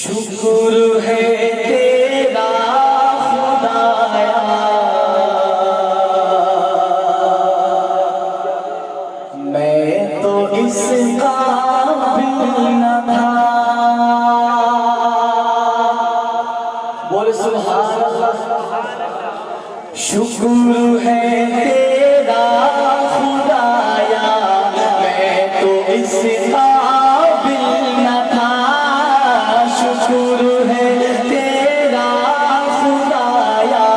शुक्र है तेरा खुदाया, मैं तो इस काबिल न था। बोल सुभान अल्लाह। शुक्र है तेरा खुदाया, मैं तो इस काबिल न था। शुक्र है तेरा खुदाया,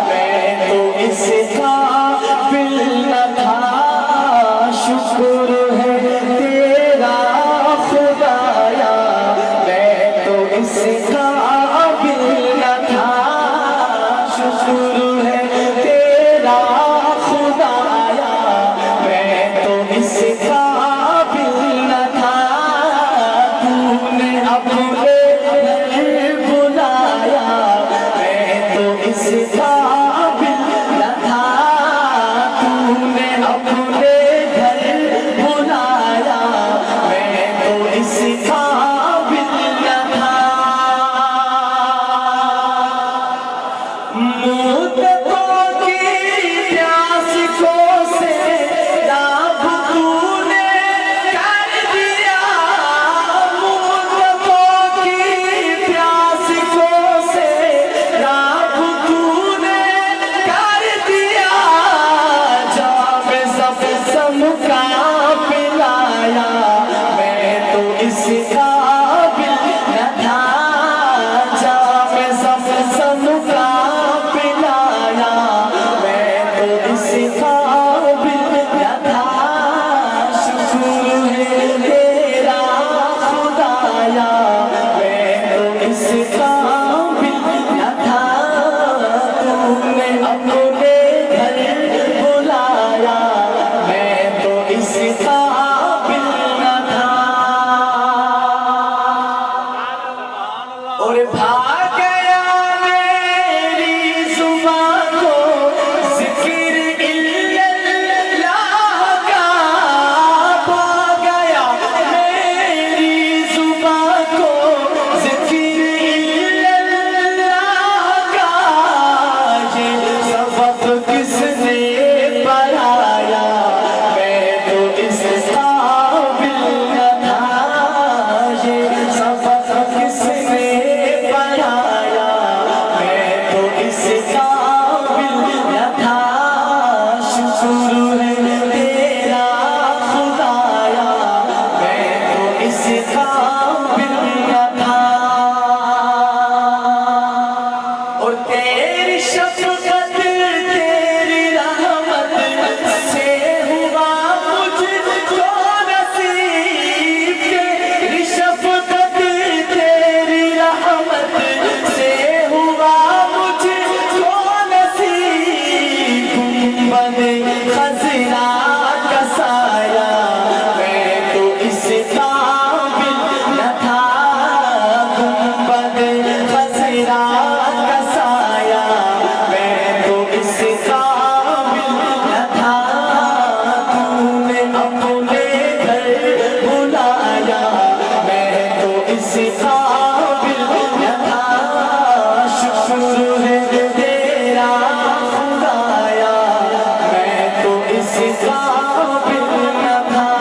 मैं तो इस काबिल न था। शुक्र है तेरा खुदाया, मैं तो इस काबिल न था। शुक्र है तेरा खुदाया, मैं तो इस काबिल न था। तूने अपने बुलाया, मैं तो इस काबिल न था। तूने अपने घर बुलाया, मैं तो इस काबिल न था। मुद्दतों की प्यास को से राब तूने कर दिया। मुद्दतों की प्यास को से राब तूने कर दिया। जाम ज़म का पिलाया, मैं तो इस काबिल न था। जाम ज़म का पिलाया, मैं तो इस काबिल न था। शुक्र है तेरा खुदाया, मैं तो इस काबिल न था। तूने अपने घर बुलाया, मैं तो इस काबिल न था। और भाग गया मेरी जुबान को ज़िक्र इल्लल्लाह का। भाग गया मेरी जुबान को ज़िक्र इल्लल्लाह का। ये सबक किसने पढ़ाया, मैं तो इस काबिल न था। ये सबक किसने पढ़ाया, मैं तो इस काबिल न था। शुक्र है तेरा खुदाया, मैं तो इस काबिल न था। और तेरी शफ़क़त तेरी रहमत से हुआ मुझको नसीब। तेरी शफ़क़त तेरी रहमत से हुआ मुझको नसीब। गुंबद खज़रा का साया, मैं तो इस काबिल न था। गुंबद खज़रा का साया, मैं तो इस काबिल न था। तूने अपने घर बुलाया, मैं तो इस काबिल न था। शुक्र है तेरा खुदाया, मैं तो इस काबिल न था।